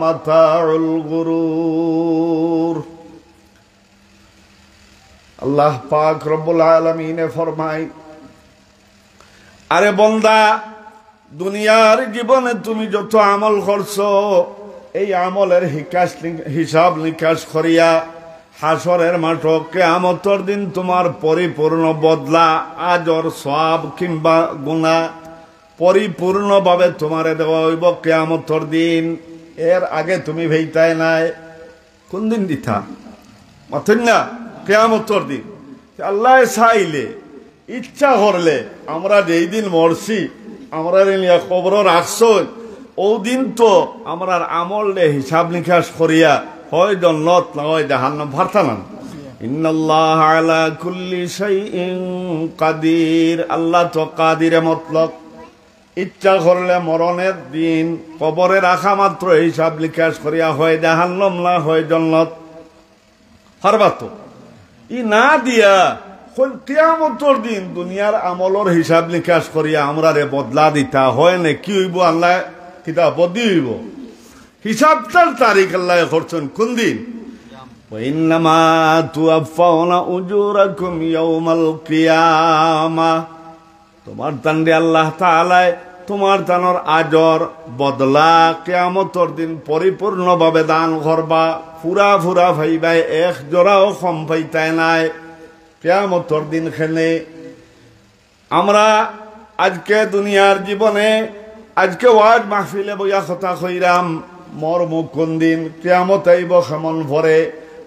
متاع الغرور। আল্লাহ পাক রব্বুল আলামিনে ফরমায়, আরে বন্দা, দুনিয়ার জীবনে তুমি যত আমল করছো, এই আমলের হিসাব নিকাশ করিয়া হাসরের মাঠ কিয়ামতের দিন তোমার পরিপূর্ণ বদলা, আজর সওয়াব কিংবা গুনাহ পরিপূর্ণভাবে তোমারে দেওয়া হইব কিয়ামতের দিন। এর আগে তুমি ভেইতাই নাই, কোন দিন দিতা মাথুন না, কিয়ামতের দিন। আল্লাহ চাইলে ইচ্ছা করলে আমরা যেই দিন মরছি আমরা নিয়ে কবর রাখছ, ও দিন তো আমরা আমল হিসাব নিকাশ করিয়া হয় জান্নাত না হয় জাহান্নাম ফারতাম। ইন্নাল্লাহ আলা কুল্লি শাইইন কাদির, আল্লাহ তো কাদিরে মতলব, ইচ্ছা করলে মরণের দিন কবরে রাখা মাত্র হিসাব নিকাশ করিয়া হয় জাহান্নাম না হয় জান্নাত পারবা তো। ই না দিয়া কিয়ামতের দিন দুনিয়ার আমলের হিসাব নিকাশ করিয়া আমরা রে বদলা দিতা হয় না, কি হইব আল্লাহ কিতা বদলি হইব। হিসাবটার তারিখ আল্লাহ করছেন কোন দিন, ওয়াইন্নামা তুওয়াফাউনা উজুরাকুম ইয়াউমাল কিয়ামা, তোমার তান্ডে আল্লাহ তাআলা তোমার তানোর আজর বদলা কিয়ামতের দিন পরিপূর্ণভাবে দান করবা, ফুরা ফুরা ভাইবাই এক জোড়াও কম পাইতাই নাই কিয়ামতের দিন খেলে। আমরা আজকে দুনিয়ার জীবনে আজকে ওয়াজ মাহফিলে বইয়া কথা কইরাম, মরমু কোন দিন, কিয়ামত আইব কেমন ভরে,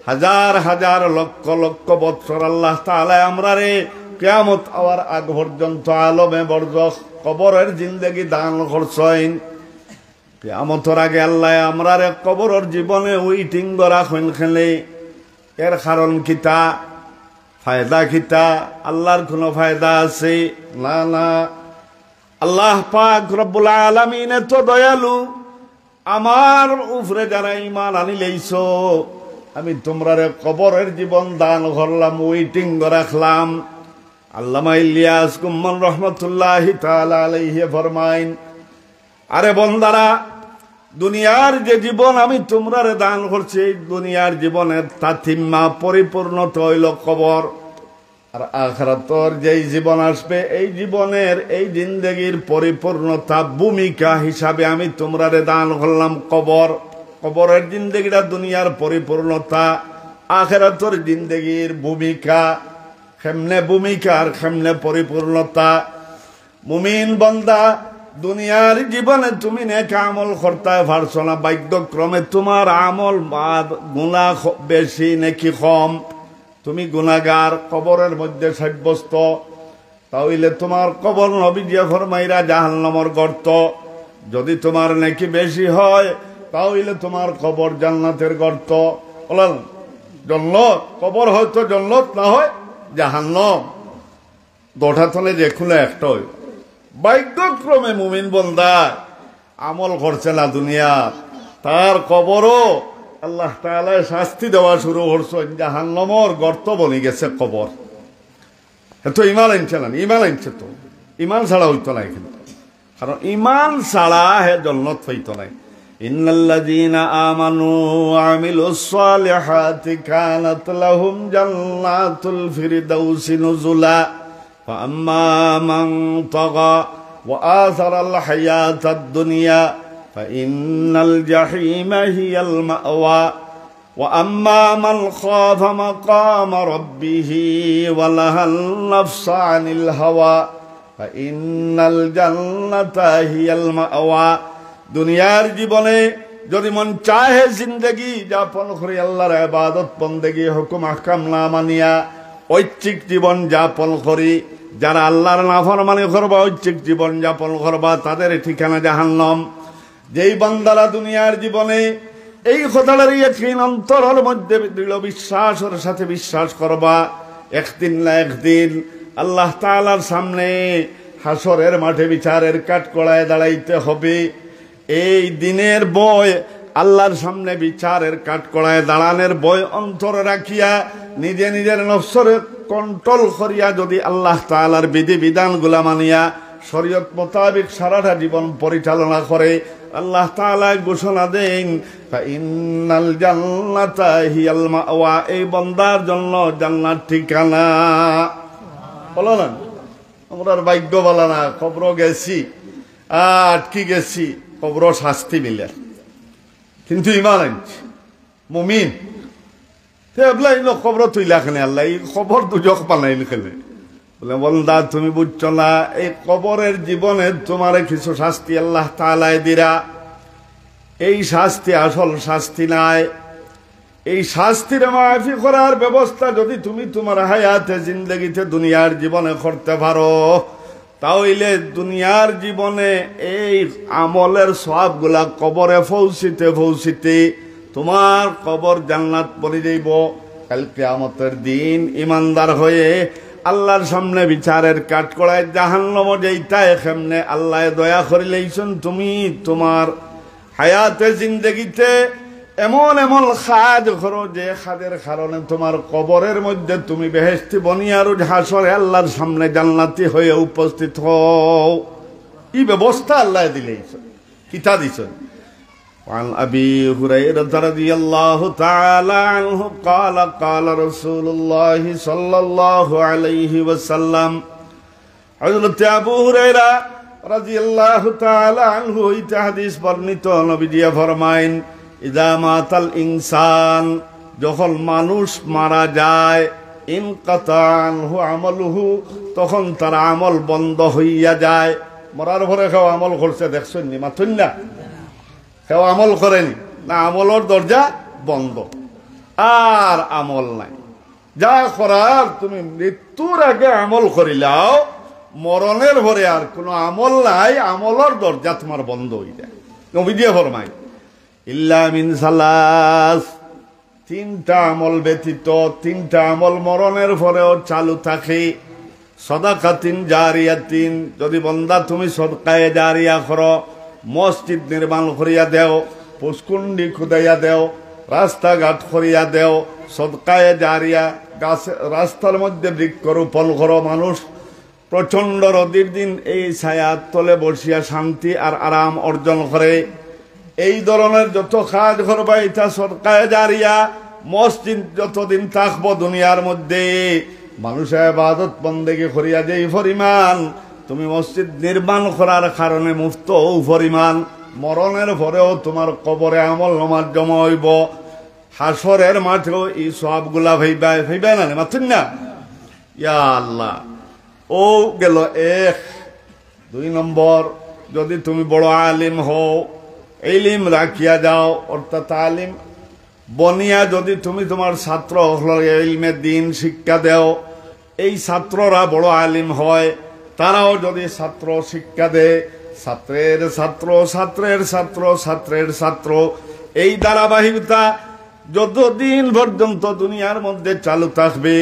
হাজার হাজার লক্ষ লক্ষ বৎসর আল্লাহ তাআলা আমরা রে কিয়ামত আওয়ার আগ পর্যন্ত আলমে বরজখ কবরের জিন্দেগি দান করছেন। কিয়ামতের আগে আল্লাহ আমরা রে কবরের জীবনে ওয়েটিং করা হইন খেলে, এর কারণ কিতা, ফায়দা কিতা? আল্লাহর কোনো ফায়দা আছে? না না। আল্লাহ পাক রব্বুল আলামিন তো দয়ালু, আমার উপরে যারা ঈমান আনিলেইছো আমি তোমরারে কবরের জীবন দান করলাম, ওয়েটিং রাখলাম। আল্লামা ইলিয়াস কুম্মন রহমতুল্লাহি তাআলা আলাইহি ফরমাইন, আরে বন্দারা, দুনিয়ার যে জীবন আমি তোমরারে দান করছি, দুনিয়ার জীবনের তাতিম্মা পরিপূর্ণতা হইল কবর। আর আখিরাতের যেই জীবন আসবে, এই জীবনের এই জিন্দেগির পরিপূর্ণতা ভূমিকা হিসাবে আমি তোমরারে দান করলাম কবর। কবরের জিন্দেগিটা দুনিয়ার পরিপূর্ণতা, আখিরাতের জিন্দেগির ভূমিকা। কেমনে ভূমিকা আর কেমনে পরিপূর্ণতা? মুমিন বান্দা, দুনিয়ার জীবনে তুমি নেক আমল করতে পারছো না, ভাগ্যক্রমে তোমার আমল গুনাহ বেশি নাকি কম, তুমি গুনাহগার, কবরের মধ্যে সাব্যস্ত, তাহলে তোমার কবর নবীজি ফরমাইরা জাহান্নামের গর্ত। যদি তোমার নেকি বেশি হয় তাহলে তোমার কবর জান্নাতের গর্ত। বলেন জান্নাত, কবর হয়তো জান্নাত না হয় জাহান্নাম, দুটা তলে যে কোনো একটা হয়। ভাগ্যক্রমে মুমিন বান্দা আমল করছে না দুনিয়া, তার কবরও আল্লাহ তাআলা শাস্তি দেওয়া শুরু করছেন, জাহান্নামের গর্ত বনে গেছে কবর। এত ইমান আনছে না, ইমান আনছে তো, ইমান ছাড়া হইতো না এখানে, কারণ ইমান ছাড়া হে জান্নাত হইতো না। ইন্নাল্লাযীনা আমানু ওয়া আমিলুস সালিহাতি কানাত লাহুম জান্নাতুল ফিরদাউসি নুজুলা فأما من طغى وآثر الحياة الدنيا فإن الجحيم هي المأوى وأما من خاف مقام ربه ونهى النفس عن الهوى فإن الجنة هي المأوى। দুনিয়ার জীবনে যদি মন চাহে জিন্দগি যাপন করে আল্লাহর ইবাদত বন্দেগি হুকুম আহকাম না মানিয়া ঐচ্ছিক জীবন যাপন করি, যারা আল্লাহর নাফরমানি করবা, ঐচ্ছিক জীবন যাপন করবা, তাদের ঠিকানা জাহান্নাম। যেই বান্দারা দুনিয়ার জীবনে এই কথাটার ইয়াকিন অন্তরের মধ্যে দৃঢ় বিশ্বাসের সাথে বিশ্বাস করবা, একদিন না একদিন আল্লাহ তাআলার সামনে হাসরের মাঠে বিচারের কাঠগড়ায় দাঁড়াইতে হবে। এই দিনের ভয়, আল্লাহর সামনে বিচারের কাঠগড়ায় দাঁড়ানোর ভয় অন্তরে রাখিয়া নিজে নিজের নফসরে কন্ট্রোল করিয়া যদি আল্লাহ তাআলার বিধি বিধানগুলা মানিয়া শরীয়ত মোতাবেক সারাটা জীবন পরিচালনা করে, আল্লাহ তাআলা ঘোষণা দেন ইন্নাল জান্নাতা হিয়াল মাওয়া, এই বান্দার জন্য জান্নাত ঠিকানা। বলো না, আমরা ভাগ্য বলা না, কবর গেছি, আটকি গেছি, কবর শাস্তি মিলে, কিন্তু ইমান আনছি মুমিন খবর তুইলা খেলে আল্লাহ এই খবর দুজক বানাইল খেলে বলে বন্দা তুমি বুঝছো না, এই কবরের জীবনে তোমার কিছু শাস্তি আল্লাহ তাআলাই দিরা। এই শাস্তি আসল শাস্তি নাই। এই শাস্তির মাফি করার ব্যবস্থা যদি তুমি তোমার হায়াতে জিন্দগিতে দুনিয়ার জীবনে করতে পারো, তাহলে দুনিয়ার জীবনে এই আমলের সওয়াবগুলা কবরে পৌঁছিতে পৌঁছিতে তোমার কবর জান্নাত বনে যাইব। কাল কিয়ামতের দিন ইমানদার হয়ে আল্লাহর সামনে বিচারের কাঠগড়ায় জাহান্নামে যাইতা কেমনে আল্লাহ দয়া করিলেইছেন, তুমি তোমার হায়াতে জিন্দগিতে এমন এমন কাজ করো যে কাজের কারণে তোমার কবরের মধ্যে তুমি বেহেশতি বনিয়া রোজ হাসরে আল্লাহর সামনে জান্নাতি হয়ে উপস্থিত হও। এই ব্যবস্থা আল্লাহ দিলেইছেন, কিতা দিছেন। وعن أبي هريرة رضي الله تعالى عنه قال قال رسول الله صلى الله عليه وسلم, حضرت আবু হুরায়রা রাদিয়াল্লাহু তাআলা আনহু হইতে হাদিস বর্ণিত, নবীজি ফরমাইন ইযা মাতাল ইনসান, যখন মানুষ মারা যায়, ইনকাতা আনহু আমালুহু, তখন তার আমল বন্ধ হইয়া যায়। মরার পরে কেউ আমল করছে দেখছেন নি? মাথুন না, কেউ আমল করেনি না, আমলের দরজা বন্ধ, আর আমল নাই। যা করার তুমি মৃত্যুর আগে আমল করিলাও, মরণের পরে আর কোনো আমল নাই, আমলের দরজা তোমার বন্ধ হয়ে যায়। নবী দিয়ে ফরমাই ইল্লা মিন সালাস, তিনটা আমল ব্যতীত, তিনটা আমল মরণের পরেও চালু থাকে। সদাকাতিন জারিয়াতিন, যদি বন্দা তুমি সদকায়ে জারিয়া করো, মসজিদ নির্মাণ করিয়া দেও, পুষ্কুণ্ডি খুদাইয়া দেও, রাস্তাঘাট করিয়া দেও, সদকায়ে জারিয়া, গাছ রাস্তার মধ্যে বৃক্ষরোপণ করো, মানুষ প্রচন্ড রোদের দিন এই ছায়ার তলে বসিয়া শান্তি আর আরাম অর্জন করে। এই ধরনের যত কাজ করবা এটা সদকায়ে জারিয়া। মসজিদ যতদিন থাকবো দুনিয়ার মধ্যে, মানুষের ইবাদত বন্দেগী করিয়া যেই পরিমাণ তুমি মসজিদ নির্মাণ করার কারণে মুফত পরিমাণ, মরণের পরেও তোমার কবরে আমল নামাজ জমা হইব। হাসরের মাঠেও এই সবগুলা ভাইবা না মাথুন না। ইয়া আল্লাহ, ও গেল এক। 2 নম্বর, যদি তুমি বড় আলিম হও, ইলম রাখিয়া যাও, অর্থাৎ আলিম বনিয়া যদি তুমি তোমার ছাত্র ইলমে দিন শিক্ষা দেও, এই ছাত্ররা বড় আলিম হয়, তারাও যদি ছাত্র শিক্ষা দেয়, ছাত্রের ছাত্র ছাত্রের ছাত্র ছাত্রের ছাত্র, এই ধারাবাহিকতা যতদিন পর্যন্ত দুনিয়ার মধ্যে চালু থাকবে,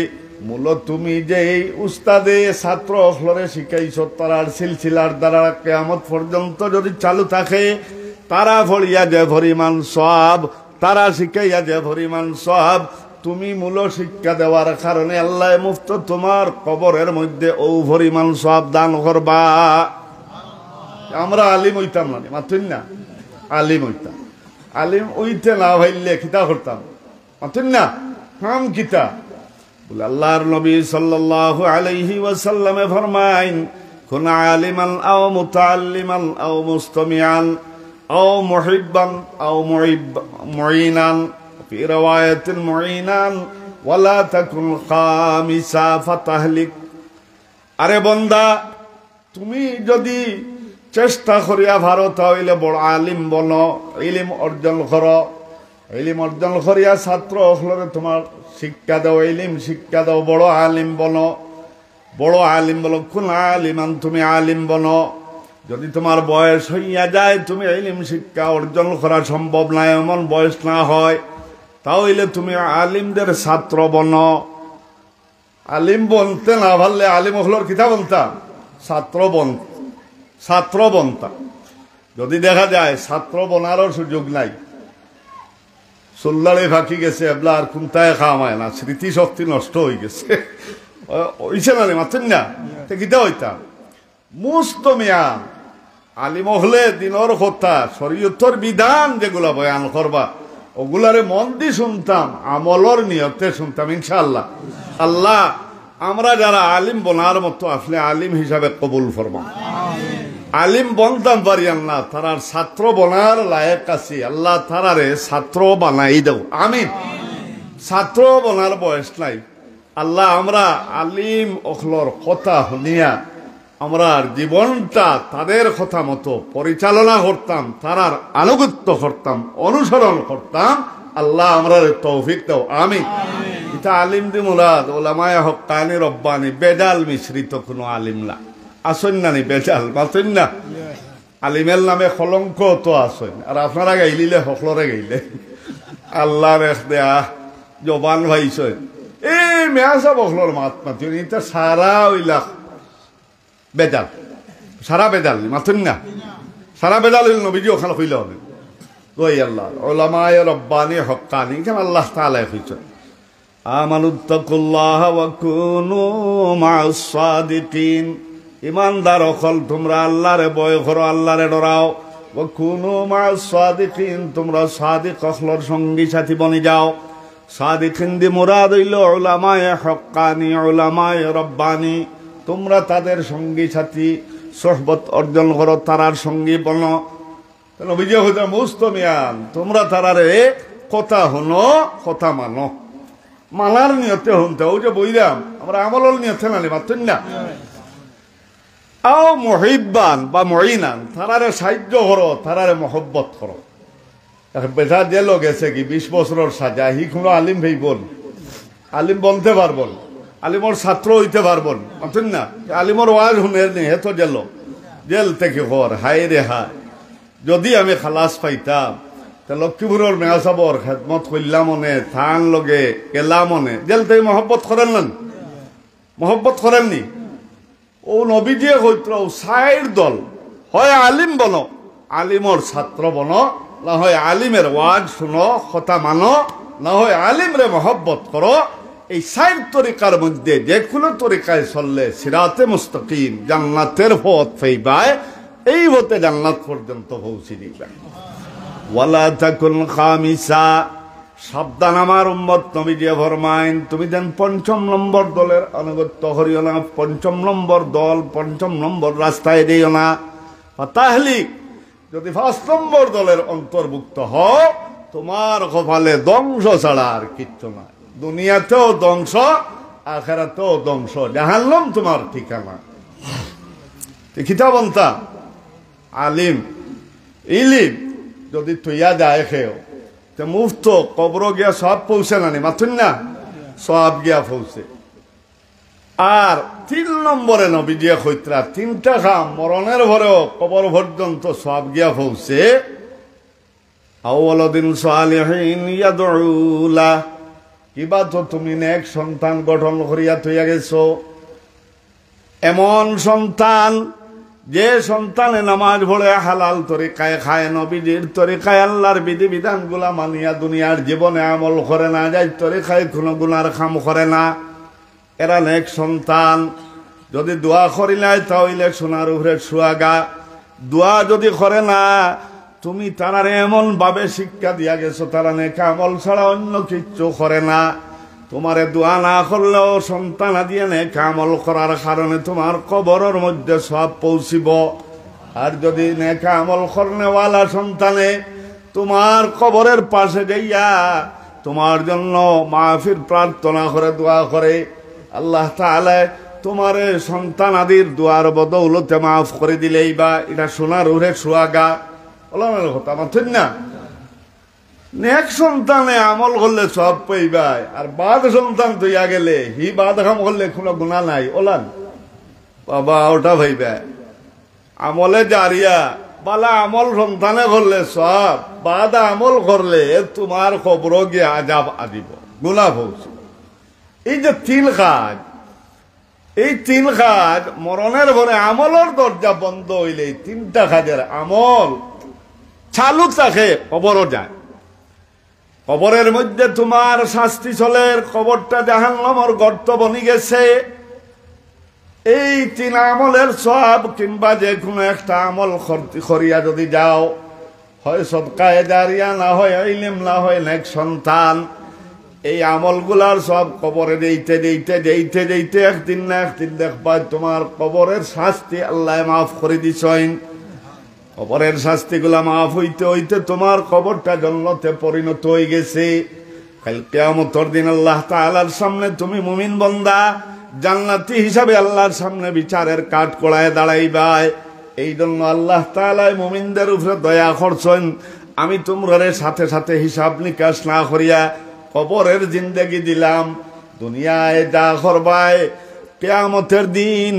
মূলত তুমি যে এই উস্তাদে ছাত্র হলরে শিখাইছ, তারার সিলসিলার দ্বারা কিয়ামত পর্যন্ত যদি চালু থাকে, তারা ভরিয়া যে পরিমাণ সওয়াব, তারা শিখাইয়া যে পরিমাণ সওয়াব, তুমি মূল শিক্ষা দেওয়ার কারণে আল্লাহ মুফত তোমার কবরের মধ্যে ও পরিমাণ সওয়াব দান করবা। আমরা আলিম হইতাম না, মাতুন না, আলিম হইতাম। আলিম হইতে না ভাইলে খিতা করতাম, মাতুন না, হাম কিতা বলে। আল্লাহর নবী সাল্লাল্লাহু আলাইহি ওয়াসাল্লামে ফরমাইন, কুন আলিমান আও মুতাআল্লিমান আও মুস্তামিআন আও মুহিব্বান আও মুঈনান, ফি রাওয়ায়াতিন মুঈনান ওয়ালা তাকুন খামিসা ফাতাহলিক। আরে বান্দা, তুমি যদি চেষ্টা করিয়া ভারত হইলে বড় আলিম বনো, ইলম অর্জন করো, ইলম অর্জন করিয়া ছাত্র হলরে তোমার শিক্ষা দাও, ইলম শিক্ষা দাও, বড় আলিম বনো, বড় আলিম বলো। কোন আলিমান, তুমি আলিম বনো। যদি তোমার বয়স হইয়া যায়, তুমি ইলম শিক্ষা অর্জন করা সম্ভব না, এমন বয়স না হয়, তাহলে তুমি আলিমদের ছাত্র বনো। আলিম বনতে না পারলে আলিম হলর কিতা বলতাম, ছাত্র বনতা। যদি দেখা যায় ছাত্র বনারও সুযোগ নাই, সোল্লারে ফাঁকি গেছে, এবলা আর কোনটায় খাওয়ায় না, স্মৃতিশক্তি নষ্ট হয়ে গেছে, হইছে না রে মাথেন না, কিতা হইতাম মুস্তমিয়া। আলিম হলে দিনর কথা, শরীয়তের বিধান যেগুলা বয়ান করবা, ওগুলারে মন দিয়ে শুনতাম, আমলর নিয়তে শুনতাম ইনশাআল্লাহ। আল্লাহ আমরা যারা আলিম বনার মতো আসলে আলিম হিসাবে কবুল ফরমা। আলিম বনতাম পারি আল্লাহ, তারার ছাত্র বনার লায়ক আছি, আল্লাহ তারারে ছাত্র বানাই দেও, আমিন। ছাত্র বনার বয়স নাই আল্লাহ, আমরা আলিম অখলর কথা শুনিয়া আমরা জীবনটা তাদের কথা মতো পরিচালনা করতাম, তারার আনুগত্য করতাম, অনুসরণ করতাম। আল্লাহ আমরা তৌফিক দাও, আমিন। এটা আলিম দি মুরাদ ওলামায়ে হক্কানি রব্বানি, বেজাল মিশ্রিত কোনো আলিম না, আসেন না নি বেজাল মাতেন না। আলিমের নামে কলঙ্ক তো আসেন, আর আপনারা গাইলিলে হকলরে গাইলে আল্লাহ রেখ দেয়া জবান ভাইছেন, এই মেয়াসা বকলর মাত মাতি, এটা সারা ওইলা বেজাল, সারা বেজাল মাতেন না, সারা বেজাল হইল নবীজি ওখানে হইলে হবে। ওই আল্লাহ ওলামায়ে রব্বানি হক্কানি কেন আল্লাহ তাআলা হইছেন, আমানুত্তাকুল্লাহ ওয়া কুনু মা'আস সাদিকিন। ইমানদার অকল তোমরা আল্লাহরে ভয় করো, আল্লাহরে ডরাও। ওয়া কুনু মা'আস সাদিকিন, তোমরা সাদিক অকলর সঙ্গী সাথী বনি যাও। সাদিকিন দি মুরাদ হইল উলামায়ে হক্কানি, উলামায়ে রব্বানি। তোমরা তাদের সঙ্গী সাথী সোহবত অর্জন করো, তারার সঙ্গী বনো। নবীজি হইতা মুস্তমিয়ান, তোমরা তারারে কথা হনো, কথা মানো, মানার নিয়তে হনতে। ওই যে বইলাম আমরা আমলের নিয়তে নালি মাত্র না। আও মুহিব্বান বা মুঈনান, তারারে সাহায্য করো, তারারে মহব্বত করো। বেটা জেল গেছে কি 20 বছরের সাজা, হি কোনো আলিম ভাই বল, আলিম বলতে পারবন, আলিমর ছাত্র হইতে পারবন মাত্র না। আলিমর ওয়াজ শুনের নি, হে তো জেল থেকে হর। হায় রে হায়, যদি আমি খালাস পাইতাম, লক্ষ্মীপুরের মেয়া সাবর খেদমত করলাম মনে থান লগে গেলাম মনে জেল থেকে মহব্বত করেন না, মহব্বত করেননি। ও নবীজিয়ে কৈত্র সাইর দল হয় আলিম বনো, আলিমর ছাত্র বনো, না হয় আলিমের ওয়াজ শুনো কথা মানো, না হয় আলিমরে মহব্বত করো। এই সাইর তরিকার মধ্যে যে কোনো তরিকায় চললে সিরাতে মুস্তাকিম জান্নাতের পথ পাইবায়, এই হতে জান্নাত পর্যন্ত পৌঁছে দিবে। ওয়ালা তাকুন খামিসা, সাবধান আমার উম্মত নবীজি ফরমাইন তুমি যেন ৫ম নম্বর দলের আনুগত্য করিও না, ৫ম নম্বর দল ৫ম নম্বর রাস্তায় দিও না। তাহলে যদি ৫ নম্বর দলের অন্তর্ভুক্ত হও, তোমার কপালে ধ্বংস ছাড়া আর কিচ্ছু না। দুনিয়াতেও ধ্বংস, আখিরাতেও ধ্বংস, জাহান্নাম তোমার ঠিকানা। কিতাবন্তা আলিম ইলিম যদি তুইয়া যায় খেও, মুফত কবর গিয়া সব পৌঁছে নানি মাথুন না, সব গিয়া পৌঁছে। আর ৩ নম্বরে নবীজিয়া খৈত্রা ৩টা খাম মরণের ভরেও কবর পর্যন্ত সব গিয়া পৌঁছে। আউয়ালুদিন সালিহিন ইয়াদউলা, কিবা তো তুমি নেক সন্তান গঠন করিয়া থইয়া গেছো, এমন সন্তান যে সন্তানে নামাজ পড়ে হালাল তরিকায় খায়, নবীজির তরিকায় আল্লাহর বিধিবিধান গুলা মানিয়া দুনিয়ার জীবনে আমল করে না, যাই তরিকায় কোনো গুনার কাম করে না, এরা নেক সন্তান। যদি দোয়া করি নাই তাহলে সোনার উপরে সুয়াগা। দোয়া যদি করে না, তুমি তারারে এমন ভাবে শিক্ষা দিয়া গেছো তারা নেক আমল ছাড়া অন্য কিচ্ছু করে না। তোমারে দোয়া না করলেও সন্তান দিয়ে নেক আমল করার কারণে তোমার কবরের মধ্যে সব পৌঁছিব। আর যদি নেক আমল করনেওয়ালা সন্তানে তোমার কবরের পাশে যাইয়া তোমার জন্য মাহফির প্রার্থনা করে দোয়া করে, আল্লাহ তাআলা তোমারে সন্তান আদির দোয়ার বদৌলতে মাফ করে দিলেই বা এটা সোনার উড়ে সোয়াগা। ওলামের কথা মাথুন না, নেক সন্তানে আমল করলে সব পাইবাই, আর বাদ সন্তান তৈয়া গেলে হি বাদ কাম করলে কোনো গুণা নাই। ওলান বাবা ওটা ভাইবা আমলে জারিয়া বালা আমল সন্তানে করলে সব, বাদ আমল করলে তোমার কবর গিয়ে আজাব আদিব, গুণা পৌঁছে। এই যে 3 কাজ, এই 3 কাজ মরণের ভরে আমলের দরজা বন্ধ হইলে 3টা কাজের আমল চালু থাকে, কবরও যায়। কবরের মধ্যে তোমার শাস্তি চলে, কবরটা জাহান্নামের গর্ত বনি গেছে। এই 3 আমলের সব কিংবা যে কোনো একটা আমল করিয়া যদি যাও, হয় সদকায়ে জারিয়া, না হয় ইলম, না হয় নেক সন্তান, এই আমলগুলার সব কবরে যেইতে যেইতে যেইতে যেইতে একদিন না একদিন দেখবা তোমার কবরের শাস্তি আল্লাহ মাফ করে দিছেন। কবরের শাস্তিগুলা মাফ হইতে হইতে তোমার কবরটা জান্নাতে পরিণত হয়ে গেছে। কাল কিয়ামতের দিন আল্লাহ তাআলার সামনে তুমি মুমিন বান্দা জান্নাতি হিসাবে আল্লাহর সামনে বিচারের কাঠ কড়ায় দাঁড়াইবাই। এই জন্য আল্লাহ তাআলা মুমিনদের উপরে দয়া করছেন, আমি তোমরা সাথে সাথে হিসাব নিকাশ না করিয়া কবরের জিন্দেগি দিলাম। দুনিয়ায় যা করবাই কিয়ামতের দিন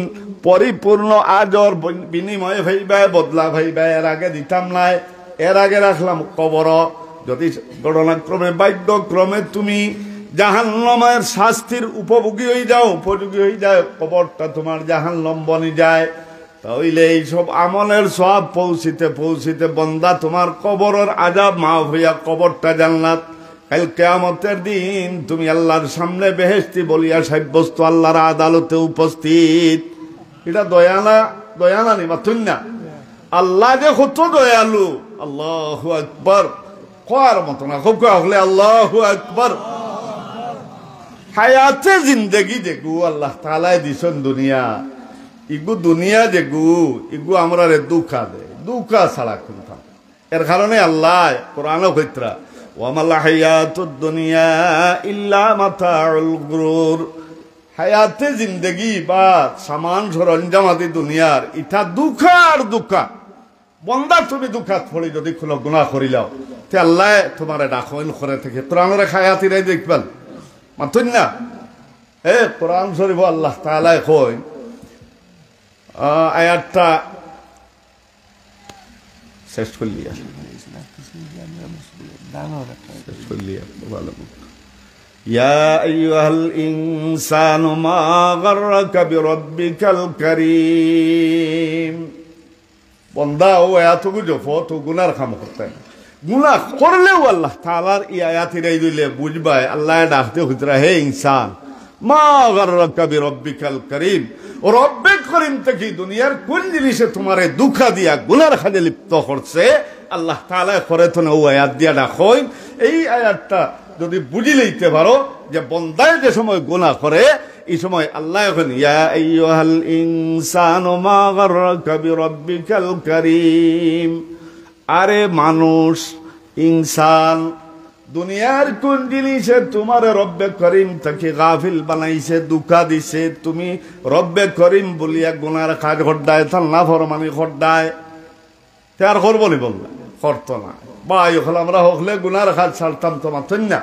পরিপূর্ণ আজর বিনিময় ভাইবাই, বদলা ভাইবাই। এর আগে দিতাম নাই, এর আগে রাখলাম কবর। যদি ঘটনাক্রমে বাক্যক্রমে তুমি জাহান্নামের শাস্তির উপভোগী হয়ে যাও, উপযোগী হয়ে যায়, কবরটা তোমার জাহান্নাম বনে যায়, তাহলে এইসব আমলের সব পৌঁছিতে পৌঁছিতে বন্দা তোমার কবরের আযাব মাফ হইয়া কবরটা জান্নাত। কাল কিয়ামতের দিন তুমি আল্লাহর সামনে বেহেশতি বলিয়া সাব্যস্ত আল্লাহর আদালতে উপস্থিত। এটা দয়ানা দয়ানা নি মাথুন না, আল্লাহ যে কত দয়ালু। আল্লাহু আকবার কোয়ার মতো না, খুব হলে আল্লাহু আকবার। হায়াতে জিন্দেগি দেখু আল্লাহ তাআলাই দিছেন দুনিয়া, ইগু দুনিয়া দেখু ইগু আমরা রে দুঃখা দে, দুঃখা ছাড়া কোনটা। এর কারণে আল্লাহ কোরআনও কইত্রা ওয়ামাল হায়াতুদ দুনিয়া ইল্লা মাতাউল গুরুর। হায়াতে জিন্দেগি বা সামান সরঞ্জামাদি দুনিয়ার ইটা দুঃখা আর দুঃখা। বন্দা তুমি দুঃখাত পড়ি যদি কোনো গুনাহ করিলাও, তে আল্লাহ তোমারে ডাকইন করে থেকে কোরআনের হায়াতিরাই দেখবেন মাথুন না। হে কোরআন শরীফ আল্লাহ তাআলা কই আয়াতটা শেষ করলিয়া শেষ করলিয়া ভালো ইয়া আইয়ুহাল ইনসানু মা গাররাকা বিরাব্বিকাল কারীম বন্দা ও এতটুকু জফো তো গুনার কাম করতে গুনা করলেও আল্লাহ তাআলার এই আয়াত হিরাই দিলে বুঝবাই আল্লাহ ডাকতে হুজরা হে ইনসান মা গাররাকা বিরাব্বিকাল কারীম ও রব্বে করিম থেকে দুনিয়ার কোন জিনিসে তোমারে দুঃখা দিয়া গুনার খাদে লিপ্ত করছে আল্লাহ তাআলা করে তো ও আয়াত দিয়া ডাকই এই আয়াতটা যদি বুঝি লইতে পারো যে বন্দায় যে সময় গুনাহ করে এই সময় আল্লাহ এখন ইয়া আইয়ুহাল ইনসানু মা গাররাকা বিরাব্বিকাল কারীম আরে মানুষ ইনসান দুনিয়ার কোন জিনিসে তোমার রব্বে করিম থেকে গাফিল বানাইছে দুঃখা দিছে তুমি রব্বে করিম বলিয়া গুনার কাজ ঘটায় তার না ফরমানি ঘটায় তার করব বলি বললা করতো না বা এখন আমরা হলে গুনার কাজ ছাড়তাম তোমার না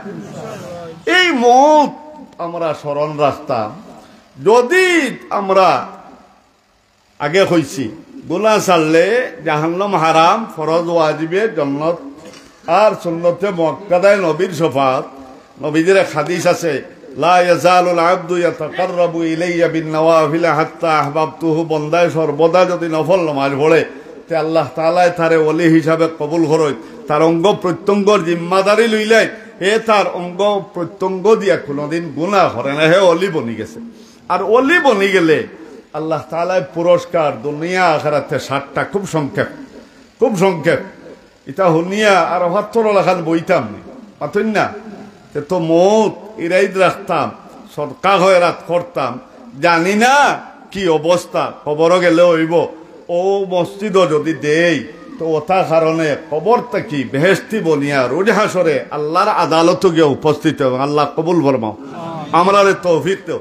এই মত আমরা স্মরণ রাখতাম যদি আমরা আগে হইছি গুনাহ ছাড়লে জাহান্নাম হারাম ফরজ ওয়াজিবে জান্নাত আর সুন্নতে মুআক্কাদায়ে নবীর শফাত নবীদের হাদিস আছে লা ইয়াজালুল আবদু ইয়াতাকাররাবু ইলাইয়া বিন নওয়াফিল হাত্তা আহবাবতুহু বন্দায় সর্বদা যদি নফল নামাজ পড়ে তে আল্লাহ তাআলা তারে ওলি হিসাবে কবুল করই তার অঙ্গ প্রত্যঙ্গর জিম্মাদারি লইলে হে তার অঙ্গ প্রত্যঙ্গ দিয়া কোনোদিন গুনাহ করে না হে ওলি বনি গেছে আর ওলি বনি গেলে আল্লাহ তাআলা পুরস্কার দুনিয়া আখিরাতে 60টা খুব সংক্ষেপ এটা হুনিয়া আর ৭২ লাখান বইতাম নি পাতেন না তো মত ইরাইদ রাখতাম সদকা খয়রাত করতাম জানি না কি অবস্থা খবর গেলে হইব ও মসজিদ যদি দেই তো ওটা কারণে কবরটা কি বেহেশতি বনিয়া রোজ হাসরে আল্লাহর আদালত গিয়ে উপস্থিত হবে আল্লাহ কবুল ফরমাও আমরা তৌফিক দেও